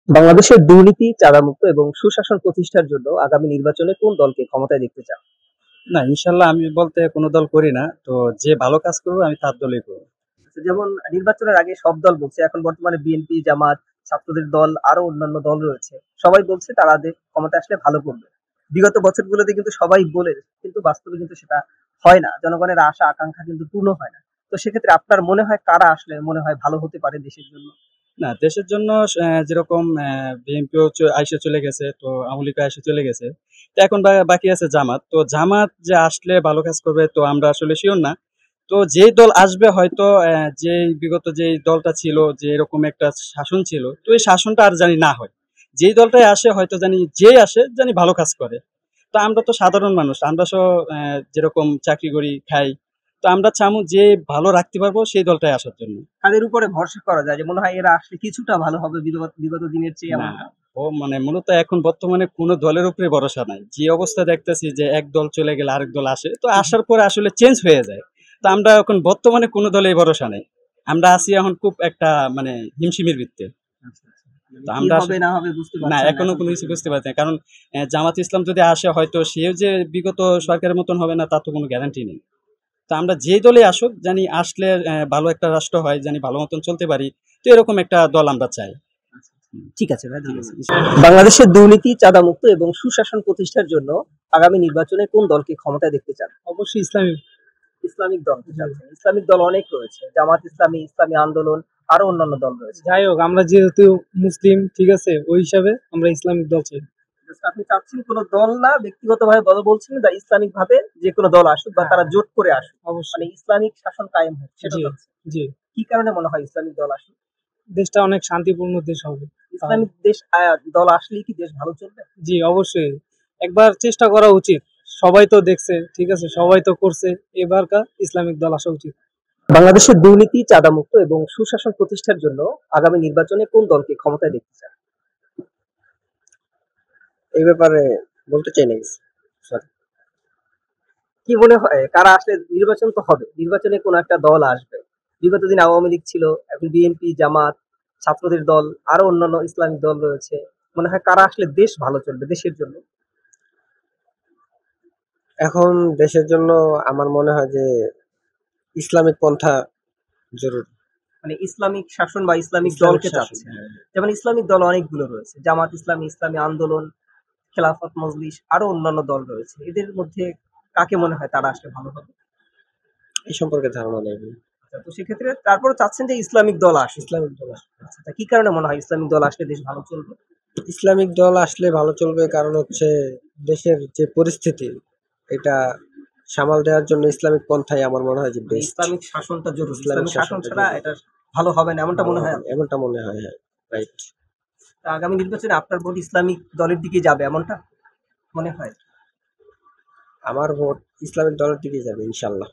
বাংলাদেশের দুর্নীতি, চাঁদামুক্ত এবং সুশাসন প্রতিষ্ঠার জন্য আগামী নির্বাচনে কোন দলকে ক্ষমতায় দেখতে চান? না, ইনশাল্লাহ আমি বলতে কোনো দল করি না। তো যে ভালো কাজ করবে আমি তার দলেই করব। আচ্ছা, যেমন নির্বাচনের আগে সব দল বলছে, এখন বর্তমানে বিএনপি, জামাত, ছাত্রদের দল, আরো অন্যান্য দল রয়েছে। সবাই বলছে তারা ক্ষমতায় আসলে ভালো করবে। বিগত বছরগুলোতে কিন্তু সবাই বলে, কিন্তু বাস্তবে কিন্তু সেটা হয় না। জনগণের আশা আকাঙ্ক্ষা কিন্তু পূর্ণ হয় না। তো সেক্ষেত্রে আপনার মনে হয় কারা আসলে মনে হয় ভালো হতে পারে দেশের জন্য? না, দেশের জন্য যেরকম বিএনপিও আইসে চলে গেছে, তো আওয়ামী লীগও আইসে চলে গেছে। তো এখন বাকি আছে জামাত। তো জামাত যে আসলে ভালো কাজ করবে তো আমরা আসলে শিওর না। তো যেই দল আসবে হয়তো যে বিগত যে দলটা ছিল, যে এরকম একটা শাসন ছিল, তো এই শাসনটা আর জানি না হয়। যেই দলটাই আসে হয়তো জানি, যে আসে জানি ভালো কাজ করে। তো আমরা তো সাধারণ মানুষ, আমরা সব যেরকম চাকরি করি খাই। তো আমরা চামু যে ভালো রাখতে পারবো সেই দলটাই আসার জন্য। কাদের উপরে ভরসা করা যায় যে মনে হয় এরা আসলে কিছুটা ভালো হবে বিগত বিগত দিনের চেয়ে না, এমনটা? ও মানে মূলত এখন বর্তমানে কোনো দলের উপরে ভরসা নাই। যে অবস্থা দেখতেছি যে এক দল চলে গেলে আরেক দল আসে, তো আসার পরে আসলে চেঞ্জ হয়ে যায়। তো আমরা এখন বর্তমানে কোনো দলেই ভরসা নেই। আমরা আছি এখন খুব একটা মানে হিমশিমের ভিত্তে। আচ্ছা, আচ্ছা। মানে তো কি আমরা হবে না হবে বুঝতে না, পারছেন না এখনো এখন কোনো কিছু পর্যন্ত। বুঝতে পারছি না। কারণ জামাত ইসলাম যদি আসে হয়তো সেও যে বিগত সরকারের মতন হবে না তার তো কোনো গ্যারান্টি নেই। তো আমরা যেই দলে আসুক জানি আসলে ভালো একটা রাষ্ট্র হয়, জানি ভালো মতন চলতে পারি। তো এরকম একটা দল আমরা চাই। ঠিক আছে ভাই, ঠিক আছে। ধন্যবাদ। বাংলাদেশের দুর্নীতি, চাঁদামুক্ত এবং সুশাসন প্রতিষ্ঠার জন্য আগামী নির্বাচনে কোন দলকে ক্ষমতায় দেখতে চান? অবশ্যই ইসলামী। ইসলামিক দলকে চাচ্ছেন। ইসলামিক দল অনেক রয়েছে। জামাত ইসলামী, ইসলামী আন্দোলন, আরো অন্যান্য দল রয়েছে। যাই হোক, আমরা যেহেতু মুসলিম, ঠিক আছে, ওই হিসাবে আমরা ইসলামিক দল চাই। জাস্ট আপনি চাচ্ছেন কোন দল না, ব্যক্তিগতভাবে দল বলছেন যে ইসলামিক ভাবে যে কোনো দল আসুক বা তারা জোট করে আসুক। মানে অবশ্যই। ইসলামিক শাসন কায়েম হোক সেটা জি। চাচ্ছেন। জি। কি কারণে মনে হয় ইসলামিক দল আসুক? দেশটা অনেক শান্তিপূর্ণ দেশ হবে তাহলে। ইসলামিক দেশ দল আসলেই কি দেশ ভালো চলবে? জি, অবশ্যই। একবার চেষ্টা করা উচিত। সবাই তো দেখছে, ঠিক আছে, সবাই তো করছে। এবারকার ইসলামিক দল আসা উচিত। বাংলাদেশের দুর্নীতি, চাঁদামুক্ত এবং সুশাসন প্রতিষ্ঠার জন্য আগামী নির্বাচনে কোন দলকে ক্ষমতায় দেখতে চান? এই ব্যাপারে বলতে চাই না কিছু। সরি। কি মনে হয় কারা আসলে নির্বাচন তো হবে, নির্বাচনে কোন একটা দল আসবে? বিগত দিন আওয়ামী লীগ ছিল, এখন বিএনপি, জামাত, ছাত্রদের দল, আরো অন্যান্য ইসলামিক দল রয়েছে। মনে হয় কারা আসলে দেশ ভালো চলবে দেশের জন্য? এখন দেশের জন্য আমার মনে হয় যে ইসলামিক পন্থা জরুরি। মানে ইসলামিক শাসন বা ইসলামিক ইসলামিক দলকে শাসন, চাচ্ছে। হ্যাঁ। যেমন ইসলামিক দল অনেকগুলো রয়েছে, জামাত ইসলামী, ইসলামী আন্দোলন, খেলাফত মজলিস, আরো অন্যান্য দল রয়েছে। এদের মধ্যে কাকে মনে হয় তারা আসলে ভালো হবে? এই সম্পর্কে ধারণা নেই। আচ্ছা, তো সেক্ষেত্রে তারপরে চাচ্ছেন যে ইসলামিক দল আসুক। ইসলামিক দল আচ্ছা, তা কি কারণে মনে হয় ইসলামিক দল আসলে দেশ ভালো চলবে? ইসলামিক দল আসলে ভালো চলবে, কারণ হচ্ছে দেশের যে পরিস্থিতি এটা সামাল দেওয়ার জন্য ইসলামিক পন্থাই আমার মনে হয় যে মানে বেস্ট। ইসলামিক শাসনটা জরুরি, ইসলামিক ইসলামিক শাসন শাসনটা ছাড়া জরুরি। এটা ভালো হবে না এমনটা ভালো মনে হয় হবে না, আপনার? এমনটা মনে হয়, হ্যাঁ। রাইট। তা আগামী নির্বাচনে আপনার ভোট ইসলামিক দলের দিকে যাবে এমনটা মনে হয়? আমার ভোট ইসলামিক দলের দিকে যাবে ইনশাল্লাহ।